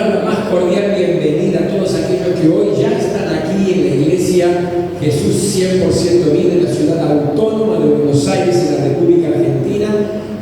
dar la más cordial bienvenida a todos aquellos que hoy ya están aquí en la iglesia Jesús 100% Vida en la ciudad autónoma de Buenos Aires, en la República Argentina,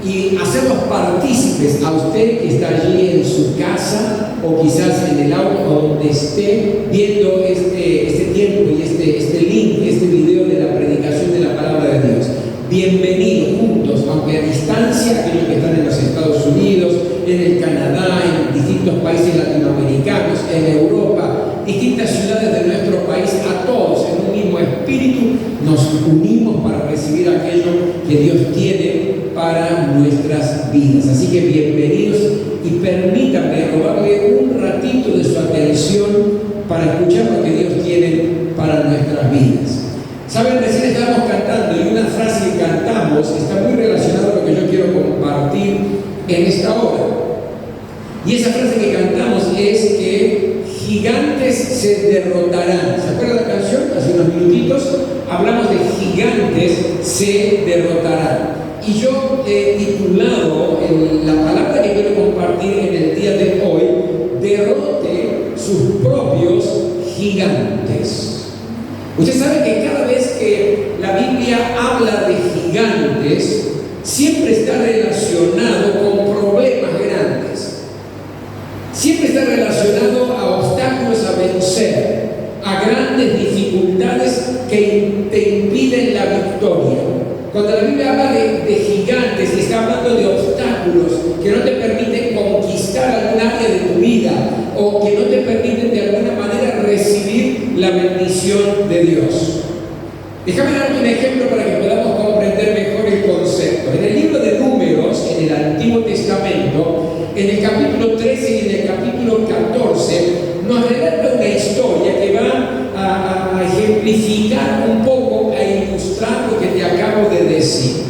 y hacerlos partícipes a usted que está allí en su casa o quizás en el auto o donde esté viendo este tiempo y este link, este video de la predicación de la palabra de Dios. Bienvenidos juntos, aunque a distancia, aquellos que están en los Estados Unidos, en el Canadá, en distintos países latinoamericanos, en Europa, distintas ciudades de nuestro país, a todos en un mismo espíritu nos unimos para recibir aquello que Dios tiene para nuestras vidas. Así que bienvenidos y permítanme robarle un ratito de su atención para escuchar lo que Dios tiene para nuestras vidas. Saben, recién estábamos cantando y una frase que cantamos está muy relacionada a lo que yo quiero compartir en esta hora. Y esa frase que cantamos es que gigantes se derrotarán. ¿Se acuerdan la canción? Hace unos minutitos hablamos de gigantes se derrotarán. Y yo he titulado la palabra que quiero compartir en el día de hoy, derrote sus propios gigantes. Usted sabe que cada vez que la Biblia habla de gigantes, siempre está relacionado con problemas grandes. Siempre está relacionado a obstáculos a vencer, a grandes dificultades que te impiden la victoria. Cuando la Biblia habla de gigantes, está hablando de obstáculos que no te permiten conquistar algún área de tu vida o que no te permiten de alguna manera recibir la bendición de Dios. Déjame darte un ejemplo para que podamos comprender mejor el concepto. En el libro de Números, en el Antiguo Testamento, en el capítulo 13 y en el capítulo 14, nos relata una historia que va a ejemplificar un poco, a ilustrar lo que te acabo de decir.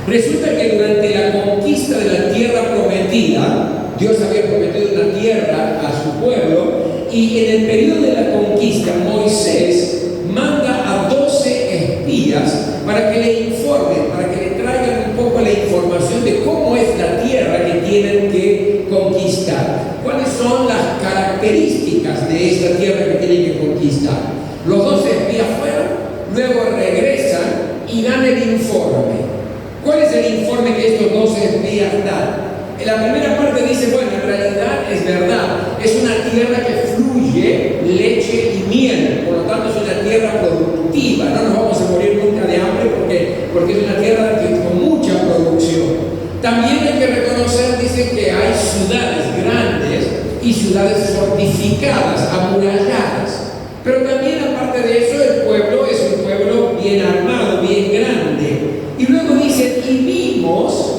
Resulta que durante la conquista de la tierra prometida, Dios había prometido una tierra a su pueblo, y en el periodo de la conquista Moisés manda a 12 espías para que le informen, para que le traigan un poco la información de cómo es la tierra que tienen que conquistar, cuáles son las características de esta tierra que tienen que conquistar. Los 12 espías fueron, luego regresan y dan el informe. ¿Cuál es el informe que estos 12 espías dan? En la primera parte dice, bueno, en realidad es verdad, es una tierra que fluye leche y miel, por lo tanto es una tierra productiva, no nos vamos a morir nunca de hambre porque es una tierra con mucha producción. También hay que reconocer, dice, que hay ciudades grandes y ciudades fortificadas, amuralladas, pero también aparte de eso el pueblo es un pueblo bien armado, bien grande. Y luego dice, y vimos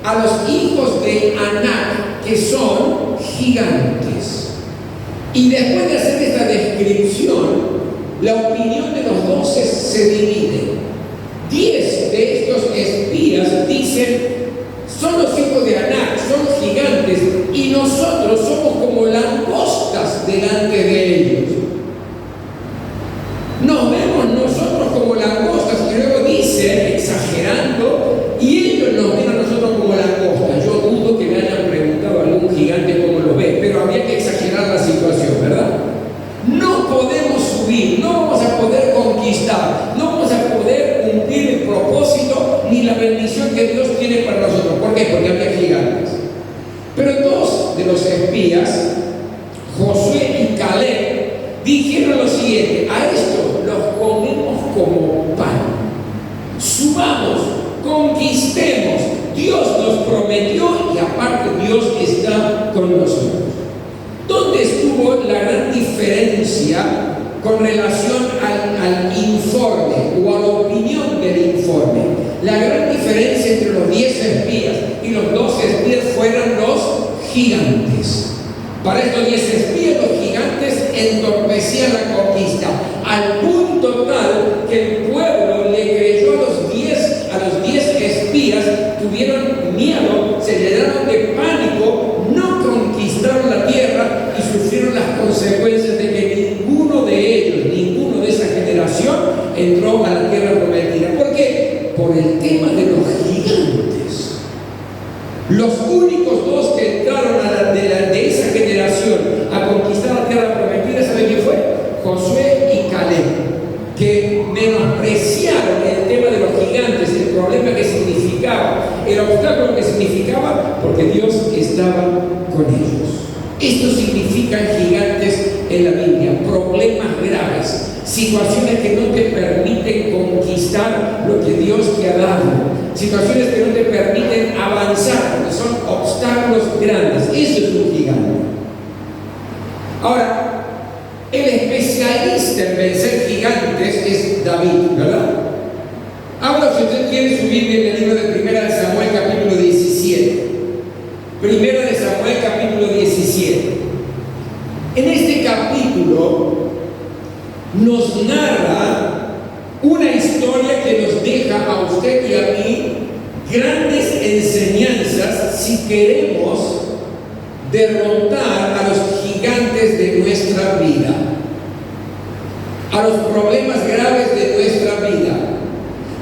a los hijos de Anac, que son gigantes. Y después de hacer esta descripción, la opinión de los 12 se divide. 10 de estos espías dicen, son los hijos de Anac, son gigantes, y nosotros somos como langostas delante de ellos. Nos vemos nosotros como langostas, y luego dice, exagerando, y ellos nos ven a nosotros como langostas. Yo dudo que me hayan preguntado a algún gigante cómo lo ve, pero habría que exagerar la situación, ¿verdad? No podemos subir, no vamos a poder conquistar, no vamos a poder cumplir el propósito ni la bendición que Dios tiene para nosotros. ¿Por qué? Porque había gigantes. Pero dos de los espías, Josué y Caleb, dijeron lo siguiente: a esto los comemos como pan. Subamos, conquistemos. Dios nos prometió y aparte Dios está con nosotros. ¿Dónde estuvo la gran diferencia con relación al informe o a la opinión del informe? La gran diferencia entre los 10 espías y los 12 espías fueron los gigantes. Para estos 10 espías, los gigantes entorpecían la conquista, al punto tal que el pueblo le creyó a los 10 espías, tuvieron miedo, se llenaron de pánico, no conquistaron la tierra y sufrieron las consecuencias de que ninguno de ellos, ninguno de esa generación entró a la tierra prometida. ¿Por qué? Por el tema de los gigantes. Los únicos dos que entraron de esa generación Esto significan gigantes en la Biblia, problemas graves, situaciones que no te permiten conquistar lo que Dios te ha dado, situaciones que no te permiten avanzar, porque son obstáculos grandes. Eso es un gigante. Ahora, el especialista en vencer gigantes es David, ¿verdad? Ahora, si usted quiere subir en el libro de 1 de Samuel capítulo 17. 1 de Samuel capítulo 17. En este capítulo nos narra una historia que nos deja a usted y a mí grandes enseñanzas si queremos derrotar a los gigantes de nuestra vida, a los problemas graves de nuestra vida,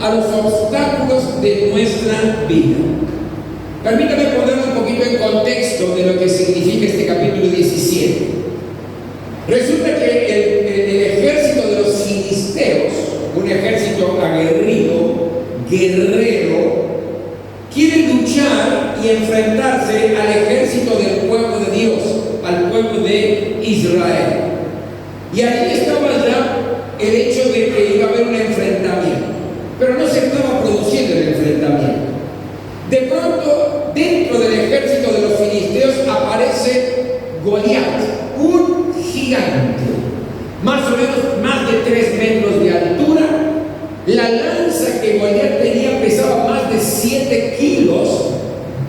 a los obstáculos de nuestra vida. Permítame poner un poquito en contexto de lo que significa este capítulo 17. Resulta que el ejército de los filisteos, un ejército aguerrido, guerrero, quiere luchar y enfrentarse al ejército del pueblo de Dios, al pueblo de Israel. Y ahí estaba ya el hecho de que iba a haber un enfrentamiento, pero no se estaba produciendo el enfrentamiento. De pronto, dentro del ejército de los filisteos aparece Goliat, un gigante, más o menos más de 3 metros de altura. La lanza que Goliat tenía pesaba más de 7 kilos.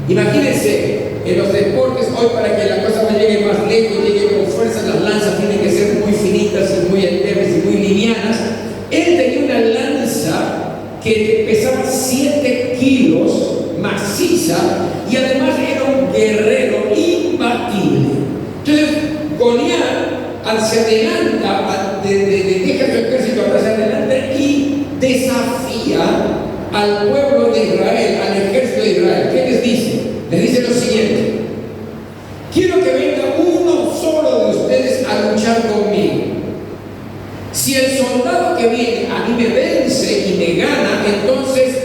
Imagínense, en los deportes hoy, para que la cosa no llegue más lejos, llegue con fuerza, las lanzas tienen que ser muy finitas y muy enteras y muy livianas. Él tenía una lanza que pesaba 7 kilos, maciza, y además era un guerrero imbatible. Entonces, Goliat se adelanta, deja su ejército atrás, se adelanta y desafía al pueblo de Israel, al ejército de Israel. ¿Qué les dice? Les dice lo siguiente: quiero que venga uno solo de ustedes a luchar conmigo. Si el soldado que viene a mí me vence y me gana, entonces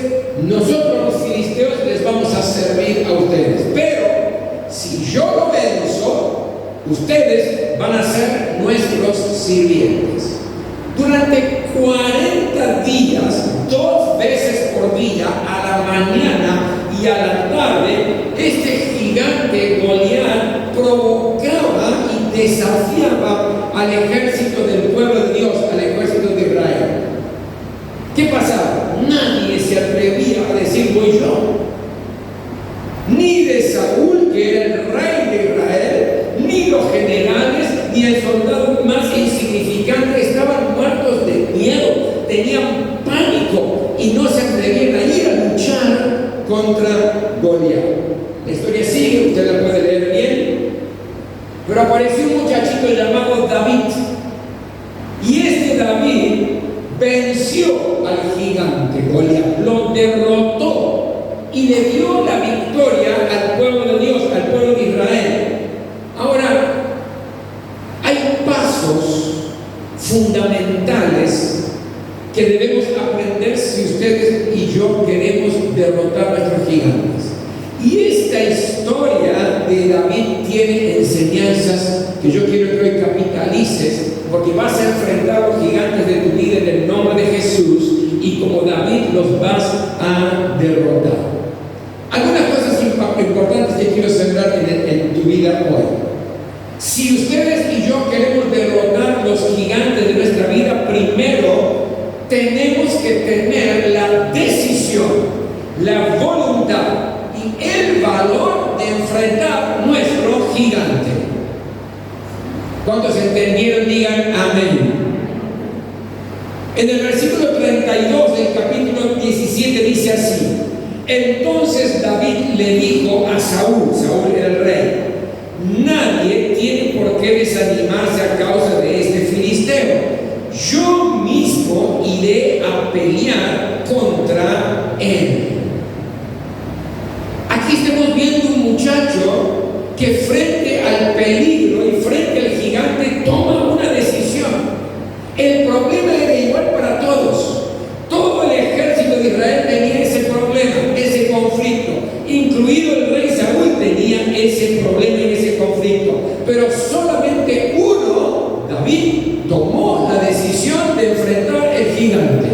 nosotros los filisteos les vamos a servir a ustedes. Pero si yo lo venzo, ustedes van a ser nuestros sirvientes. Durante 40 días, 2 veces por día, a la mañana y a la tarde, este gigante Goliat provocaba y desafiaba al ejército del pueblo de Dios, al ejército de Israel. ¿Qué pasaba? Nadie se atrevía a decir voy yo. Ni de Saúl, que era el rey de Israel, ni los generales, ni el soldado más insignificante, estaban muertos de miedo, tenían pánico y no se atrevían a ir a luchar contra Goliat. La historia sigue, usted la puede leer bien. Pero apareció un muchachito llamado David, y este David venció al gigante Goliat, lo derrotó y le dio la victoria al pueblo de Dios, al pueblo de Israel. Ahora, hay pasos fundamentales que debemos aprender si ustedes y yo queremos derrotar a nuestros gigantes. Y esta historia de David tiene enseñanzas que yo quiero que hoy capitalices, porque vas a enfrentar a los gigantes de tu vida en el nombre de Jesús, y como David los vas a derrotar. Algunas cosas importantes que quiero sembrar en tu vida hoy. Si ustedes y yo queremos derrotar los gigantes de nuestra vida, primero tenemos que tener la decisión, la voluntad y el valor de enfrentar nuestro gigante. ¿Cuántos entendieron? Digan amén. En el versículo 32 del capítulo 17 dice así: entonces David le dijo a Saúl, Saúl era el rey, nadie tiene por qué desanimarse a causa de este filisteo. Yo mismo iré a pelear contra él. Aquí estamos viendo un muchacho que frente al peligro y frente al gigante toma una decisión. El problema era igual para todos. Todo el ejército de Israel tenía ese problema, ese conflicto. Incluido el rey Saúl tenía ese problema y ese conflicto. pero solamente uno, David, tomó la decisión de enfrentar el gigante.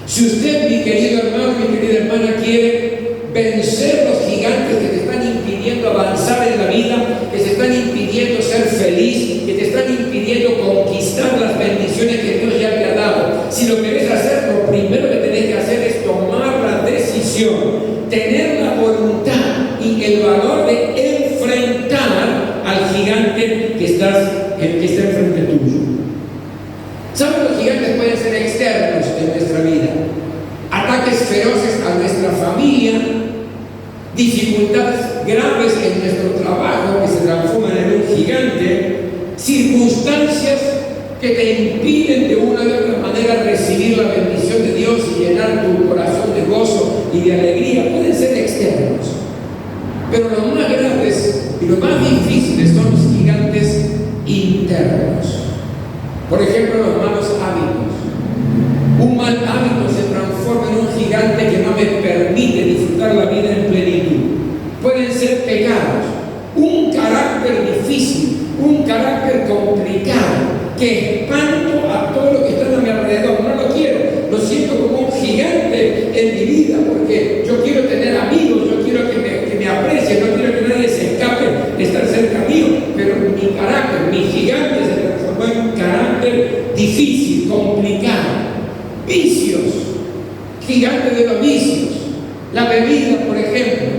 Si usted, mi querido hermano, mi querida hermana, quiere vencer los gigantes que te están impidiendo avanzar en la vida, que te están impidiendo ser feliz, que te están impidiendo conquistar las bendiciones que Dios ya te ha dado, si lo querés hacer, lo primero que tenés que hacer es tomar la decisión, tener la voluntad y el valor de enfrentar al gigante que está enfrente tuyo. ¿Saben? Los gigantes pueden ser externos en nuestra vida, ataques feroces a nuestra familia, dificultades graves en nuestro trabajo que se transforman en un gigante, circunstancias que te impiden de una u otra manera recibir la bendición de Dios y llenar tu corazón de gozo y de alegría. Pueden ser externos, pero los más grandes y los más difíciles son los gigantes internos. Por ejemplo, los malos hábitos. Un mal hábito se transforma en un gigante que no me permite disfrutar la vida en plenitud. Pueden ser pecados, un carácter difícil, un carácter complicado, que espanto a todo lo que está a mi alrededor. No lo quiero, lo siento como un gigante en mi vida, porque yo quiero tener amigos, yo quiero que me aprecien, no quiero que nadie se escape de estar cerca mío, pero mi carácter, mi gigante se transformó en un carácter difícil, complicado. Vicios, gigantes de los vicios, la bebida, por ejemplo,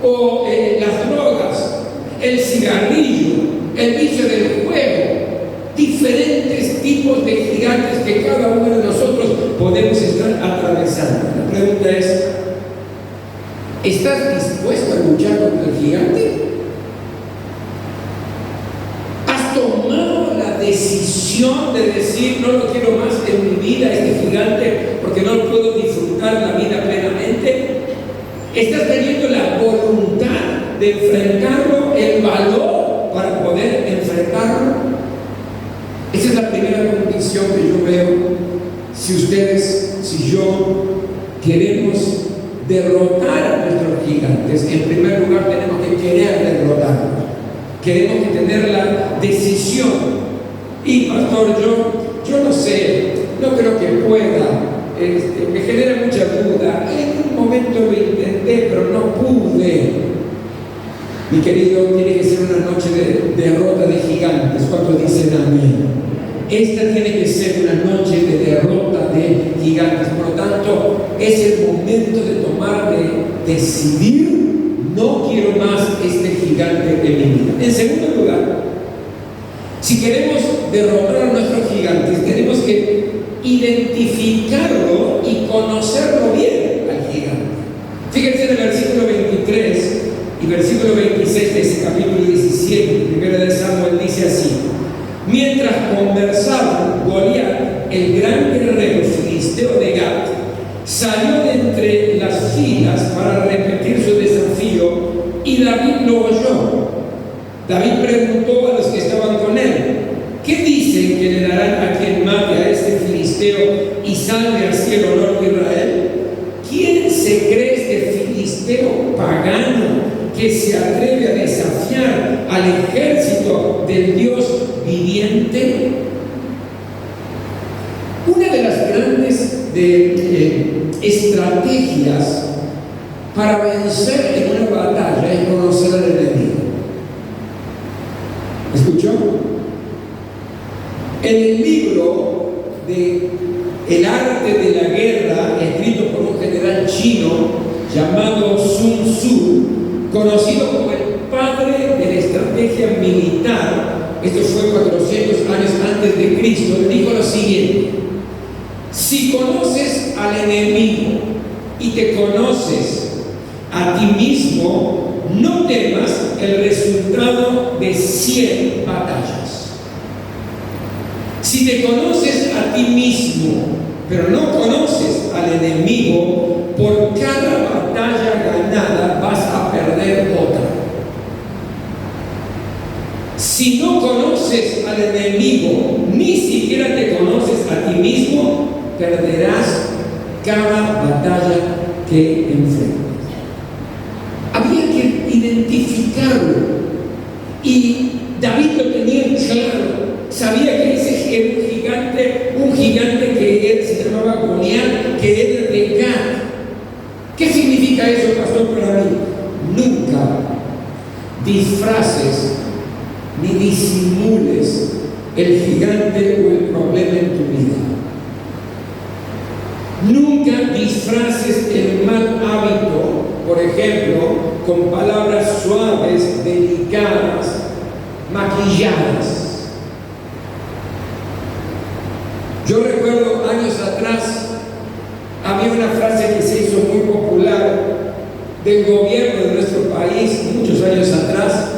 o las drogas, el cigarrillo, el vicio del juego, diferentes tipos de gigantes que cada uno de nosotros podemos estar atravesando. La pregunta es, ¿estás dispuesto a luchar contra el gigante? ¿Has tomado la decisión de decir, no lo quiero más en mi vida, este gigante, porque no puedo disfrutar la vida plenamente? ¿Estás teniendo la voluntad de enfrentarlo, el valor para poder enfrentarlo? Esa es la primera condición que yo veo. Si ustedes, si yo queremos derrotar a nuestros gigantes, en primer lugar tenemos que querer derrotarlos. Queremos que tener la decisión. Y pastor, yo no sé, no creo que pueda, me genera mucha duda. En un momento lo intenté, pero no pude. Mi querido, tiene que ser una noche de derrota de gigantes. ¿Cuántos dicen amén? Esta tiene que ser una noche de derrota de gigantes. Por lo tanto, es el momento de decidir, no quiero más este gigante de mi vida. En segundo lugar, si queremos derrotar a nuestros gigantes, tenemos que identificarlo y conocerlo bien al gigante. Fíjense en el versículo 23 y versículo 26 de ese capítulo 17, primero de Samuel, dice así: mientras conversaban, Goliat, el gran guerrero filisteo de Gat, salió de entre las filas para repetir su desafío, y David lo oyó. David preguntó a los que estaban con él: ¿qué dicen que le darán a quien mate a este filisteo y salve así el honor de Israel? ¿Quién se cree este filisteo pagano que se atreve a desafiar al ejército del Dios viviente? Una de las grandes estrategias para vencer en una batalla es conocer al enemigo. ¿Escuchó? En el libro de El arte de la guerra, escrito por un general chino llamado Sun Tzu, conocido como el padre de la estrategia militar, esto fue 400 años antes de Cristo, dijo lo siguiente: si conoces al enemigo y te conoces a ti mismo, no temas el resultado de 100 batallas. Si te conoces a ti mismo, pero no conoces al enemigo, por cada batalla ganada vas a perder otra. Si no conoces al enemigo, ni siquiera te conoces a ti mismo, perderás cada batalla que enfrentas. Había que identificarlo y David lo tenía claro. Sabía que ese era un gigante que se llamaba Goliat, que era de Gat. ¿Qué significa eso, pastor, para mí? Nunca disfraces ni disimules el gigante o el problema en tu vida. Nunca disfraces el mal hábito, por ejemplo, con palabras suaves, delicadas, maquilladas. Yo recuerdo años atrás, había una frase que se hizo muy popular del gobierno de nuestro país, muchos años atrás,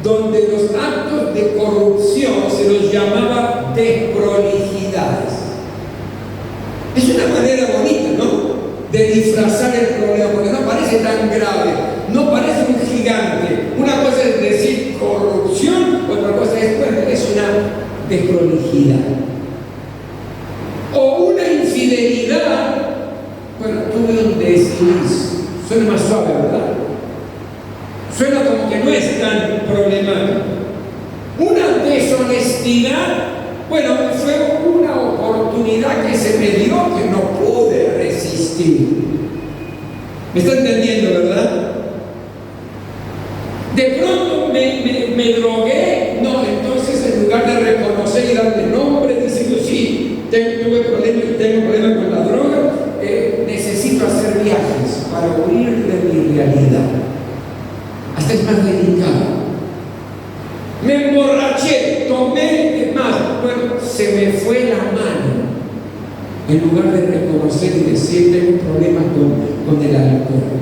donde los actos de corrupción se los llamaba desprolijidades. Es una manera bonita, ¿no?, de disfrazar el problema, porque no parece tan grave, no parece un gigante. Una cosa es decir corrupción, otra cosa es, bueno, es una desprolijidad. O una infidelidad, bueno, tuve un desliz. Suena más suave, ¿verdad? Suena como que no es tan problemático. Una deshonestidad, bueno, fue una oportunidad que se me dio que no pude resistir. ¿Me está entendiendo, verdad? De pronto me drogué. No, entonces en lugar de reconocer y darle nombre, diciendo sí, tengo problemas con la droga, necesito hacer viajes para huir de mi realidad. Hasta es más delicado. Me emborraché, tomé más. Bueno, se me fue la mano. En lugar de reconocer y decir, tengo problemas con el alcohol.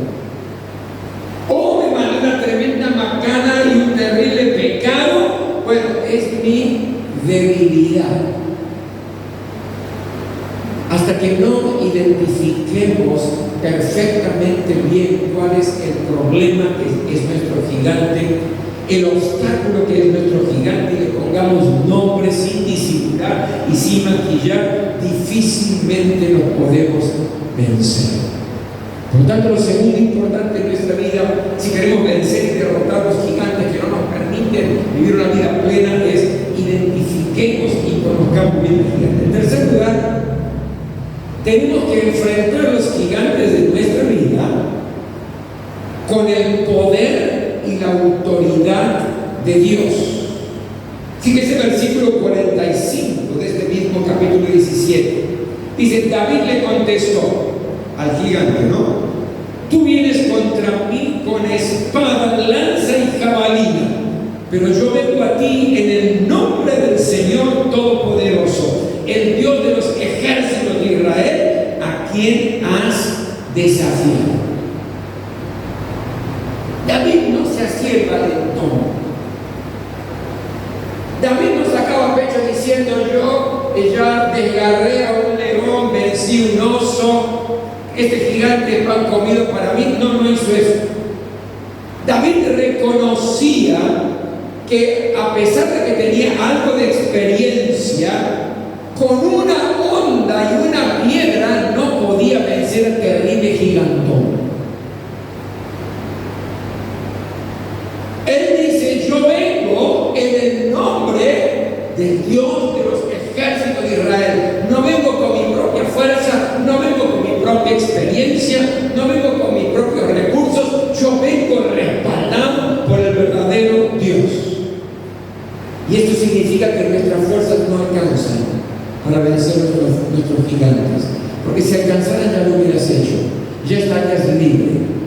O me mandé una tremenda macana y un terrible pecado. Bueno, es mi debilidad. Hasta que no identifiquemos perfectamente bien cuál es el problema que es nuestro gigante, el obstáculo que es nuestro gigante, y le pongamos nombre sin disimular y sin maquillar, difícilmente lo podemos vencer. Por lo tanto, lo segundo importante en nuestra vida, si queremos vencer y derrotar los gigantes que no nos permiten vivir una vida plena, es identifiquemos y conozcamos bien el gigante. En tercer lugar, tenemos que enfrentar los gigantes de nuestra vida con el poder y la autoridad de Dios. Fíjese el versículo 45 de este mismo capítulo 17. Dice, David le contestó al gigante, ¿no? Tú vienes contra mí con espada, lanza y jabalina, pero yo vengo a ti en el nombre del Señor Todopoderoso, el Dios de los ejércitos de Israel, a quien has desafiado. David no se hacía el valentón. David no sacaba pecho diciendo, yo ya desgarré a un león, vencí un oso, este gigante es pan comido para mí. No hizo eso. David reconocía que a pesar de que tenía algo de experiencia, con una onda y una piedra no podía vencer al terrible gigantón. Él dice, yo vengo en el nombre del Dios de los ejércitos de Israel. No vengo con mi propia fuerza, no vengo con mi propia experiencia, no vengo con mis propios recursos, yo vengo respaldado por el verdadero Dios. Y esto significa que nuestras fuerzas no alcanzan para vencer nuestros gigantes, porque si alcanzaran ya lo hubieras hecho, ya estarías libre.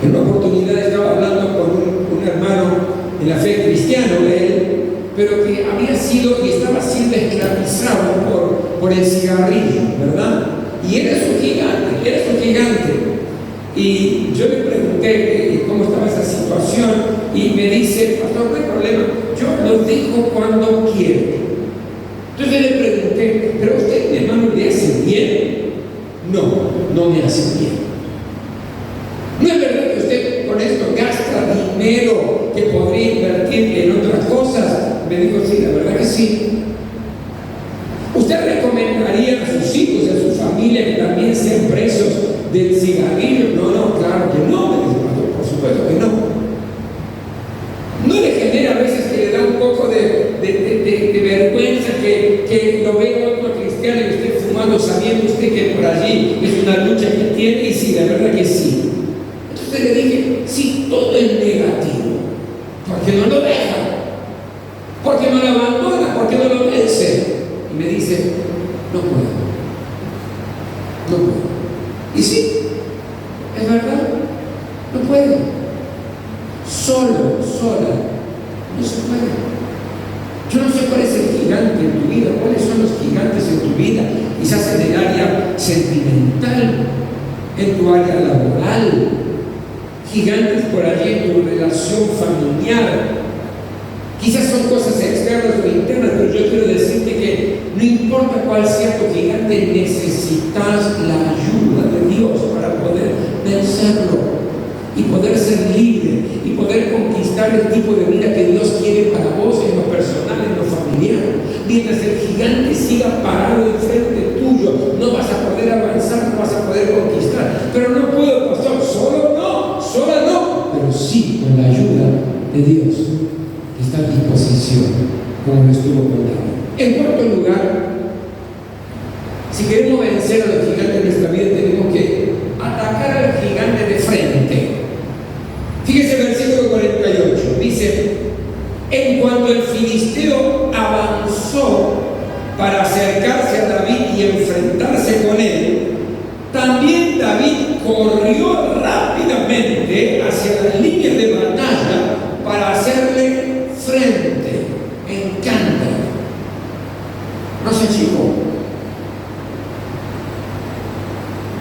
En una oportunidad estaba hablando con un hermano en la fe cristiana, pero que había sido y estaba siendo esclavizado por el cigarrillo, ¿verdad? Y era su gigante. Y yo le pregunté cómo estaba esa situación y me dice, pastor, no hay problema, yo lo dejo cuando quiero. Entonces le pregunté, ¿pero usted, mi hermano, le hace bien? No me hace bien. ¿No es verdad que usted con esto gasta dinero que podría invertir en otras cosas? Me dijo, sí, la verdad que sí. ¿Usted recomendaría a sus hijos y a su familia que también sean presos del cigarrillo? No, claro que no, me dice, por supuesto que no. porque no lo deja, porque no lo abandona, porque no lo vence. Y me dice, no puedo. Y sí, es verdad, no puede. Solo, sola, no se puede. Yo no sé cuál es el gigante en tu vida, cuáles son los gigantes en tu vida, quizás en el área sentimental, en tu área laboral, gigantes por allí en tu relación familiar. Quizás son cosas externas o internas, pero yo quiero decirte que no importa cuál sea tu gigante, necesitas la ayuda de Dios para poder vencerlo y poder ser libre y poder conquistar el tipo de vida que Dios quiere para vos en lo personal, en lo familiar. Mientras el gigante siga parado enfrente tuyo, no vas a poder avanzar, no vas a poder conquistar. Pero no puedo, pastor, solo no, sola no, pero sí con la ayuda de Dios que está a disposición, como lo estuvo con David. En cuarto lugar, si queremos vencer a los gigantes de nuestra vida, tenemos que atacar al gigante de frente. Fíjese el versículo 48, dice: en cuanto el filisteo avanzó para acercarse a David y enfrentarse con él, también David corrió rápidamente hacia las líneas de batalla para hacerle frente. Me encanta. No se achicó.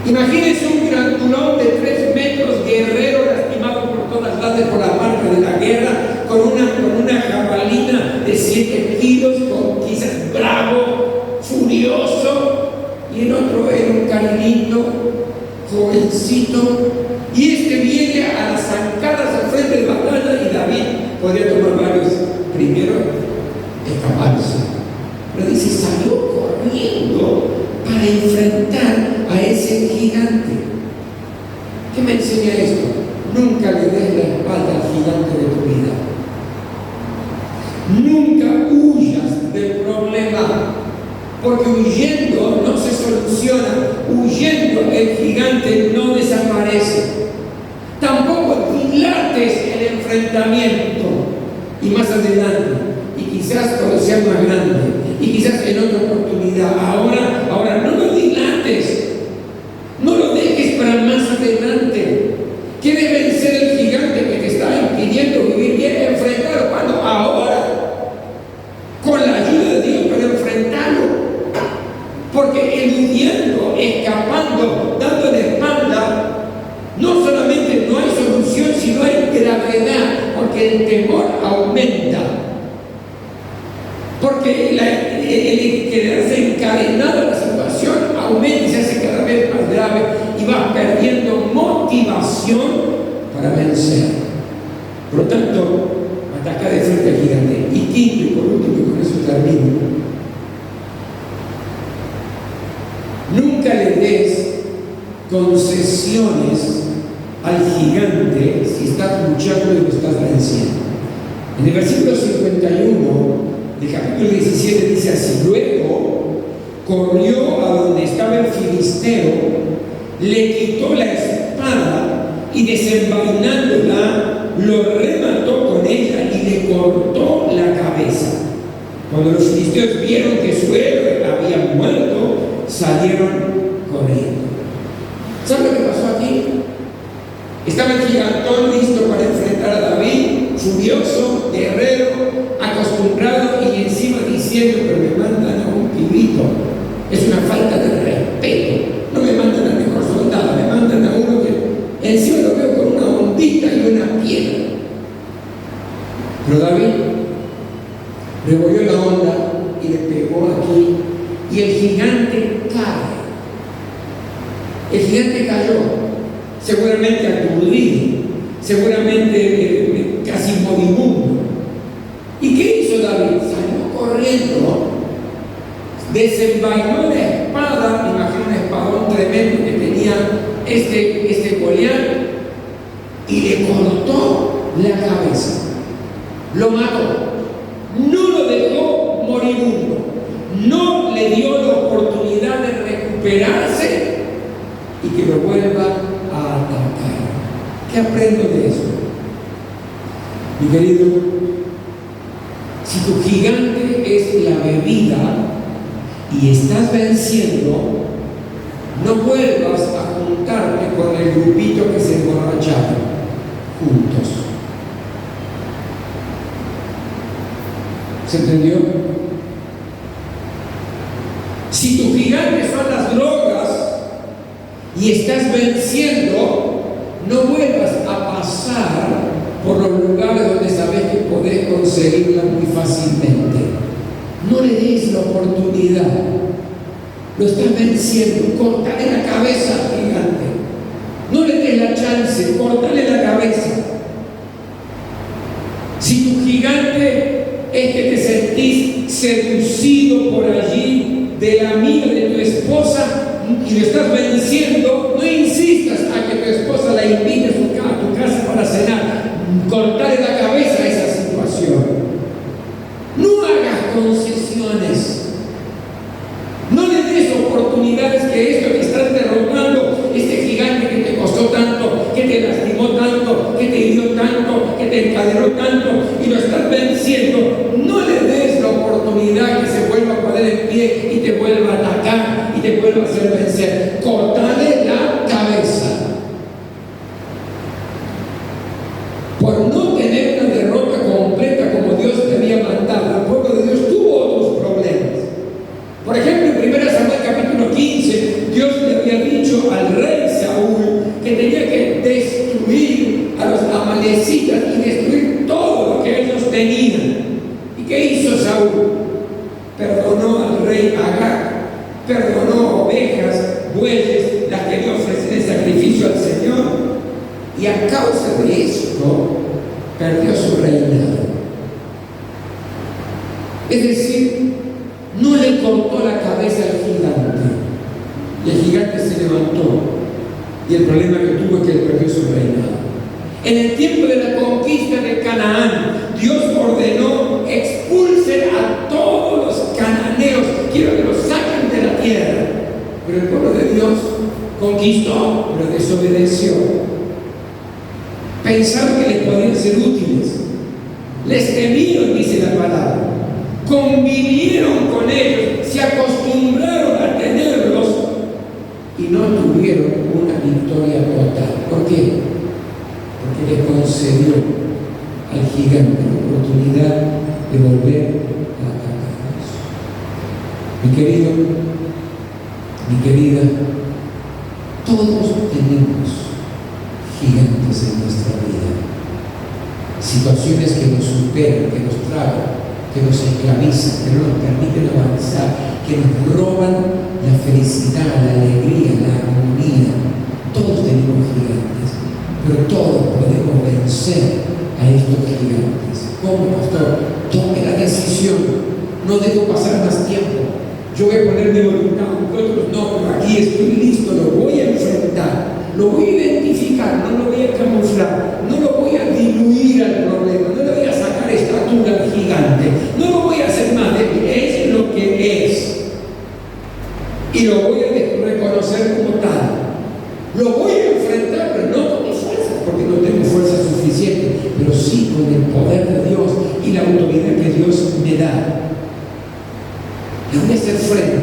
Imagínense un grandulón de 3 metros, guerrero, lastimado por todas partes por la marca de la guerra, con una jabalina de 7 kilos, con quizás bravo, furioso, y el otro era un carinito, jovencito, y este viene a las zancadas al frente de batalla, y David podría tomar varios. Primero, escaparse, pero dice, salió corriendo para enfrentar a ese gigante. ¿Qué me enseña esto? Nunca le des la espalda al gigante de tu vida. Nunca huyas del problema, porque huyendo no se soluciona. Huyendo el gigante no desaparece. Tampoco dilates el enfrentamiento y más adelante, y quizás cuando sea más grande, y quizás en otra oportunidad. Ahora no lo dilates, no lo dejes para más adelante. ¿Quieres vencer el gigante que te está impidiendo vivir bien? Enfrentarlo. ¿Cuándo? Ahora, con la ayuda de Dios para enfrentarlo. Porque eludiendo, escapando, dando la espalda, no solamente no hay solución, sino hay gravedad, porque el temor aumenta. Porque el quedarse encadenado a la situación aumenta y se hace cada vez más grave, y vas perdiendo motivación para vencer. Por lo tanto, ataca de frente al gigante. Y quinto, y por último, y con eso termino, nunca le des concesiones al gigante si estás luchando y lo estás venciendo. En el versículo 51 del capítulo 17 dice así: luego corrió a donde estaba el filisteo, le quitó la espada y desenvainándola lo remató con ella y le cortó la cabeza. Cuando los filisteos vieron que su héroe había muerto, salieron corriendo. ¿Saben lo que pasó aquí? Estaba el gigantón listo para enfrentar a David, furioso, guerrero, acostumbrado, y encima diciendo: pero me mandan a un pibito. Es una falta de respeto. No me mandan al mejor soldado, me mandan a uno que encima lo veo con una ondita y una piedra. Pero David revolvió la onda y le pegó aquí, y el gigante cae. El gigante cayó, seguramente aturdido, seguramente casi moribundo. ¿Y qué hizo David? Salió corriendo, desenvainó la espada, imagino un espadón tremendo que tenía este Goliat, y le cortó la cabeza, lo mató, no lo dejó moribundo, no le dio la oportunidad de recuperarse y que lo vuelva a atacar. ¿Qué aprendo de eso? Mi querido, si tu gigante es la bebida y estás venciendo, no vuelvas a juntarte con el grupito que se emborracharon juntos. ¿Se entendió? Si tu gigante son las drogas y estás venciendo, no vuelvas a pasar por los lugares donde sabes que podés conseguirla muy fácilmente. No le des la oportunidad. Lo estás venciendo. Cortale la cabeza al gigante. No le des la chance. Cortale la cabeza. Si tu gigante es que te sentís seducido por allí de la amiga de tu esposa y lo estás venciendo, no insistas a que tu esposa la invite a tu casa para cenar. Cortarle la cabeza a esa situación. No hagas concesiones. No le des oportunidades que esto que estás derrotando, este gigante que te costó tanto, que te lastimó tanto, que te hirió tanto, que te encadenó tanto y lo estás venciendo. No le des la oportunidad que se vuelva a poner en pie y te vuelva a atacar y te vuelva a hacer vencer. Cortale la cabeza. Por no tener una derrota completa como Dios te había mandado, el pueblo de Dios tuvo otros problemas. Por ejemplo, en 1 Samuel capítulo 15, Dios le había dicho al rey Saúl que tenía que destruir a los amalecitas y destruir todo lo que ellos tenían. ¿Y qué hizo Saúl? Perdonó al rey Agag, perdonó ovejas, bueyes, las que le ofrecen en sacrificio al Señor. Y a causa de esto, perdió su reinado. Es decir, no le cortó la cabeza al gigante. Y el gigante se levantó. Y el problema que tuvo es que perdió su reinado. En el tiempo de la conquista de Canaán, Dios ordenó expulsen a todos los cananeos. Quiero que los saquen de la tierra. Pero el pueblo de Dios conquistó, pero desobedeció. Pensaron que les podían ser útiles. Les temieron, dice la palabra. Convivieron con ellos, se acostumbraron a tenerlos y no tuvieron una victoria total. ¿Por qué? Porque les concedió al gigante la oportunidad de volver a atacarlos. Mi querido, mi querida, todos tenemos gigantes en nuestra vida, situaciones que nos superan, que nos tragan, que nos esclavizan, que no nos permiten avanzar, que nos roban la felicidad, la alegría, la armonía. Todos tenemos gigantes, pero todos podemos vencer a estos gigantes. ¿Cómo, pastor? Tome la decisión. No dejo pasar más tiempo. Yo voy a poner de voluntad, otros no, pero aquí estoy listo, lo voy a enfrentar. Lo voy a identificar, no lo voy a camuflar, no lo voy a diluir al problema, no le voy a sacar estatura al gigante, no lo voy a hacer más débil, es lo que es. Y lo voy a reconocer como tal. Lo voy a enfrentar, pero no con mis fuerzas, porque no tengo fuerza suficiente, pero sí con el poder de Dios y la autoridad que Dios me da. Y voy a hacer frente,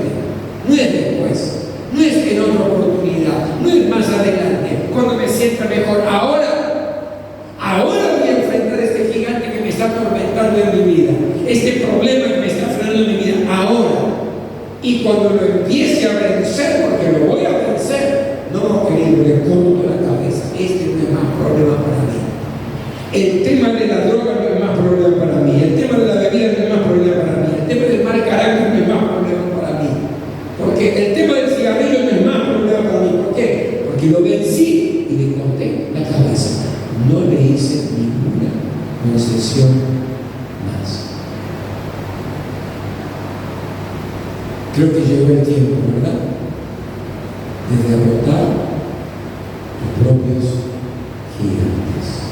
no es después. No es en otra oportunidad, no es más adelante, cuando me sienta mejor. Ahora voy a enfrentar este gigante que me está atormentando en mi vida, este problema que me está frenando en mi vida, ahora. Y cuando lo empiece a vencer, porque lo voy a vencer, no, querido, le corto la cabeza. Este no es más problema para mí. El tema de la droga no es más problema para mí. El tema de la bebida no es más problema para mí. El tema del mal carácter no es más problema para mí. Porque el tema del cigarrillo no es más problema para mí. ¿Por qué? Porque lo vencí y le corté la cabeza. No le hice ninguna concesión más. Creo que llegó el tiempo, ¿verdad?, de derrotar los propios gigantes.